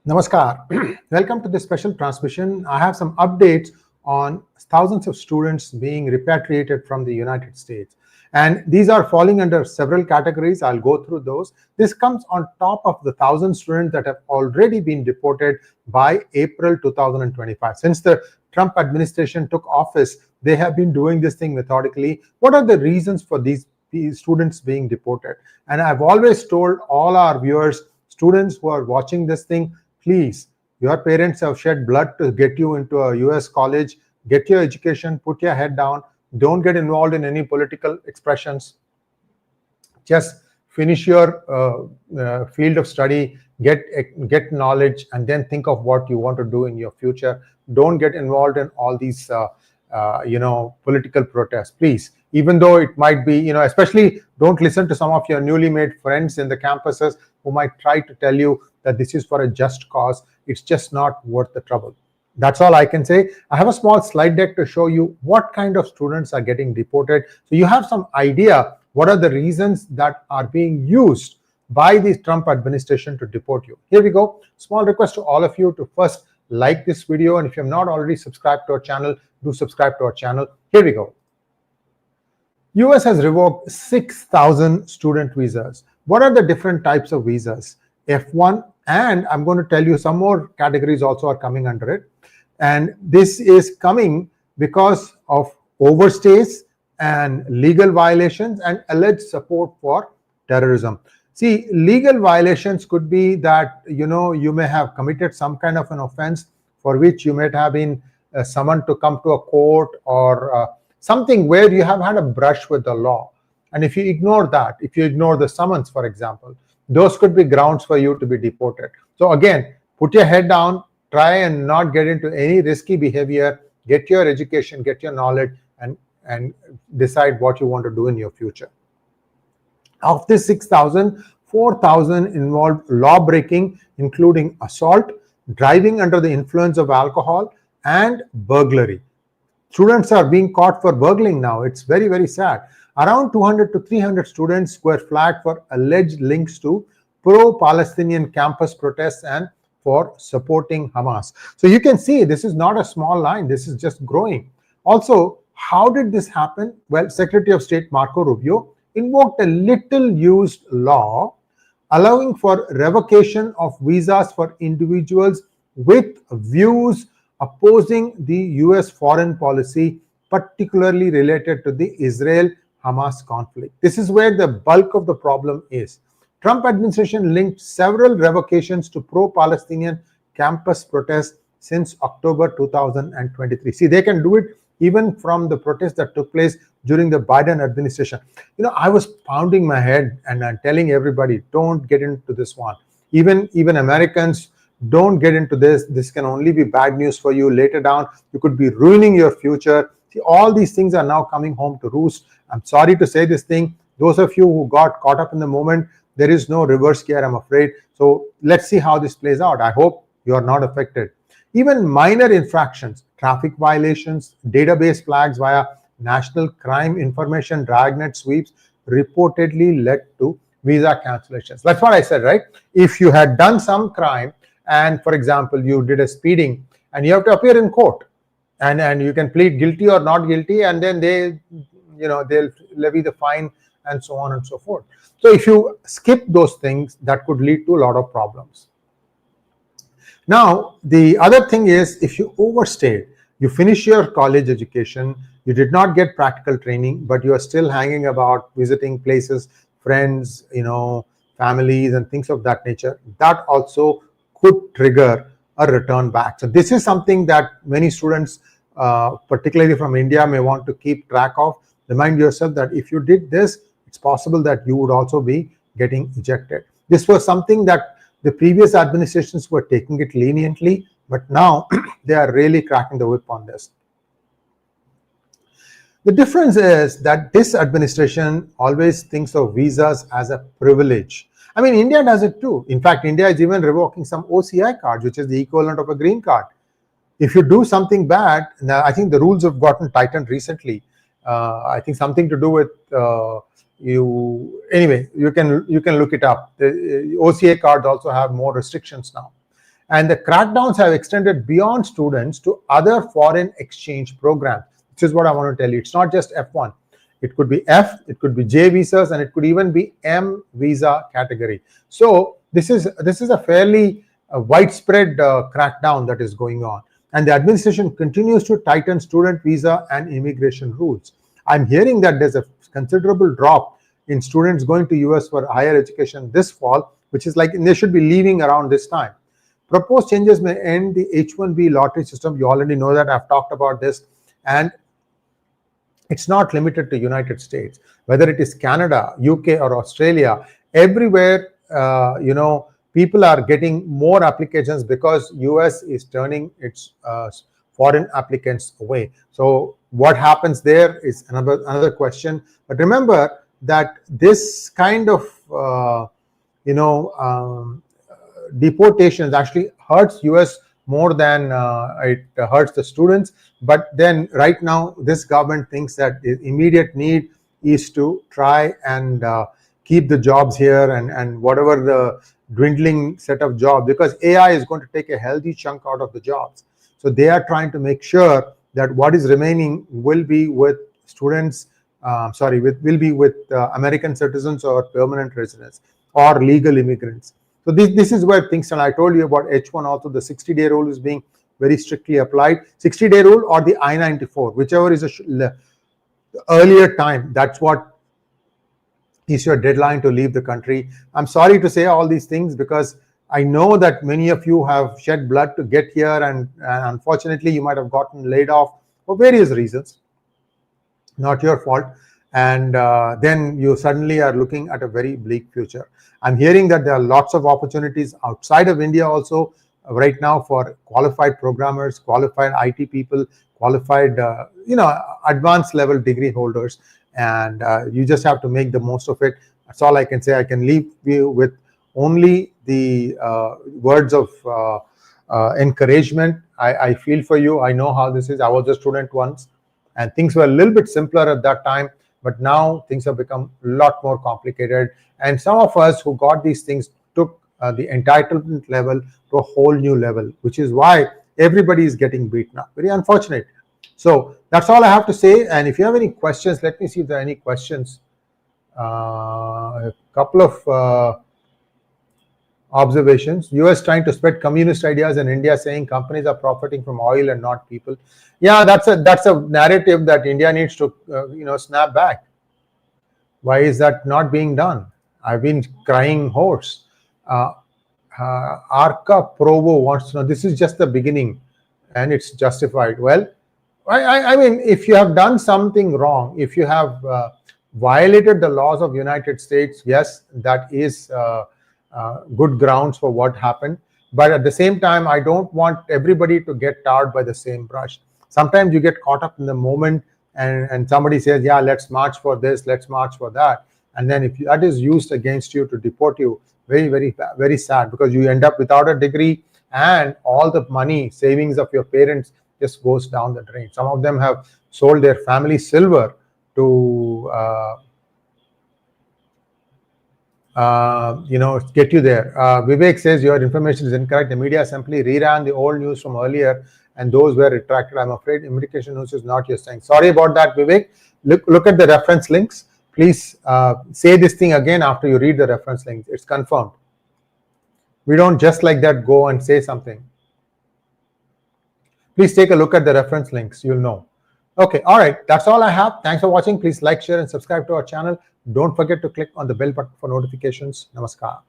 Namaskar. Welcome to this special transmission. I have some updates on thousands of students being repatriated from the United States. And these are falling under several categories. I'll go through those. This comes on top of the 1,000 students that have already been deported by April 2025. Since the Trump administration took office, they have been doing this thing methodically. What are the reasons for these students being deported? And I've always told all our viewers, students who are watching this thing, please, your parents have shed blood to get you into a US college, get your education, put your head down, don't get involved in any political expressions. Just finish your field of study, get knowledge, and then think of what you want to do in your future. Don't get involved in all these political protests, please. Even though it might be, especially don't listen to some of your newly made friends in the campuses who might try to tell you that this is for a just cause. It's just not worth the trouble. That's all I can say. I have a small slide deck to show you what kind of students are getting deported. So you have some idea what are the reasons that are being used by the Trump administration to deport you. Here we go. Small request to all of you to first like this video. And if you have not already subscribed to our channel, do subscribe to our channel. Here we go. US has revoked 6,000 student visas. What are the different types of visas? F1, and I'm going to tell you some more categories also are coming under it. And this is coming because of overstays and legal violations and alleged support for terrorism. See, legal violations could be that, you may have committed some kind of an offense for which you might have been summoned to come to a court or something where you have had a brush with the law. And if you ignore that, if you ignore the summons, for example, those could be grounds for you to be deported. So again, put your head down, try and not get into any risky behavior, get your education, get your knowledge, and decide what you want to do in your future. Of this 6,000, 4,000 involved law breaking, including assault, driving under the influence of alcohol, and burglary. Students are being caught for burgling now. It's very, very sad. Around 200 to 300 students were flagged for alleged links to pro-Palestinian campus protests and for supporting Hamas. So you can see this is not a small line. This is just growing. Also, how did this happen? Well, Secretary of State Marco Rubio invoked a little used law allowing for revocation of visas for individuals with views opposing the US foreign policy, particularly related to the Israel-Hamas conflict. This is where the bulk of the problem is. Trump administration linked several revocations to pro-Palestinian campus protests since October 2023. See, they can do it even from the protests that took place during the Biden administration. I was pounding my head and I'm telling everybody, don't get into this one. Even Americans, don't get into this. This can only be bad news for you later down. You could be ruining your future. See, all these things are now coming home to roost. I'm sorry to say this thing. Those of you who got caught up in the moment, there is no reverse gear, I'm afraid. So let's see how this plays out. I hope you are not affected. Even minor infractions, traffic violations, database flags via National Crime Information Dragnet sweeps reportedly led to visa cancellations. That's what I said, right? If you had done some crime, and for example, you did a speeding and you have to appear in court and you can plead guilty or not guilty, and then they'll levy the fine and so on and so forth. So if you skip those things, that could lead to a lot of problems. Now, the other thing is, if you overstayed, you finish your college education, you did not get practical training, but you are still hanging about, visiting places, friends, families and things of that nature, that also could trigger a return back. So this is something that many students, particularly from India, may want to keep track of. Remind yourself that if you did this, it's possible that you would also be getting ejected. This was something that the previous administrations were taking it leniently, but now they are really cracking the whip on this. The difference is that this administration always thinks of visas as a privilege. I mean, India does it too. In fact, India is even revoking some OCI cards, which is the equivalent of a green card. If you do something bad, now I think the rules have gotten tightened recently. I think something to do with anyway, you can look it up. The OCA cards also have more restrictions now. And the crackdowns have extended beyond students to other foreign exchange programs, which is what I want to tell you. It's not just F1. It could be F, it could be J visas, and it could even be M visa category. So this is a fairly widespread crackdown that is going on. And the administration continues to tighten student visa and immigration rules. I'm hearing that there's a considerable drop in students going to US for higher education this fall, which is like they should be leaving around this time. Proposed changes may end the H-1B lottery system. You already know that. I've talked about this. And it's not limited to United States. Whether it is Canada, UK, or Australia, everywhere, people are getting more applications because US is turning its foreign applicants away. So what happens there is another question. But remember that this kind of deportations actually hurts US more than it hurts the students. But then right now this government thinks that the immediate need is to try and keep the jobs here and whatever the dwindling set of jobs, because AI is going to take a healthy chunk out of the jobs. So they are trying to make sure that what is remaining will be with students, will be with American citizens or permanent residents or legal immigrants. So this is where things, and I told you about H1 also. The 60-day rule is being very strictly applied. 60-day rule or the I-94, whichever is the earlier time, that's what is your deadline to leave the country. I'm sorry to say all these things because I know that many of you have shed blood to get here, and unfortunately you might have gotten laid off for various reasons, not your fault, and then you suddenly are looking at a very bleak future. I'm hearing that there are lots of opportunities outside of India also right now for qualified programmers, qualified IT people, qualified advanced level degree holders, and you just have to make the most of it. That's all I can say. I can leave you with only the words of encouragement. I feel for you. I know how this is. I was a student once, and things were a little bit simpler at that time, but now things have become a lot more complicated. And some of us who got these things took the entitlement level to a whole new level, which is why everybody is getting beaten up. Very unfortunate. So that's all I have to say. And if you have any questions, let me see if there are any questions. A couple of observations. US trying to spread communist ideas in India, saying companies are profiting from oil and not people. Yeah, that's a narrative that India needs to snap back. Why is that not being done? I've been crying hoarse. 𝗟𝗡𝗏 wants to know, this is just the beginning and it's justified. Well, I mean, if you have done something wrong, if you have violated the laws of United States, yes, that is good grounds for what happened. But at the same time, I don't want everybody to get tarred by the same brush. Sometimes you get caught up in the moment and somebody says, yeah, let's march for this, let's march for that. And then if that is used against you to deport you, very, very, very sad, because you end up without a degree and all the money, savings of your parents just goes down the drain. Some of them have sold their family silver to get you there. Vivek says your information is incorrect. The media simply reran the old news from earlier and those were retracted. I'm afraid immigration news is not your saying. Sorry about that, Vivek. Look at the reference links. Please say this thing again after you read the reference links. It's confirmed. We don't just like that go and say something. Please take a look at the reference links. You'll know. Okay, all right. That's all I have. Thanks for watching. Please like, share, and subscribe to our channel. Don't forget to click on the bell button for notifications. Namaskar.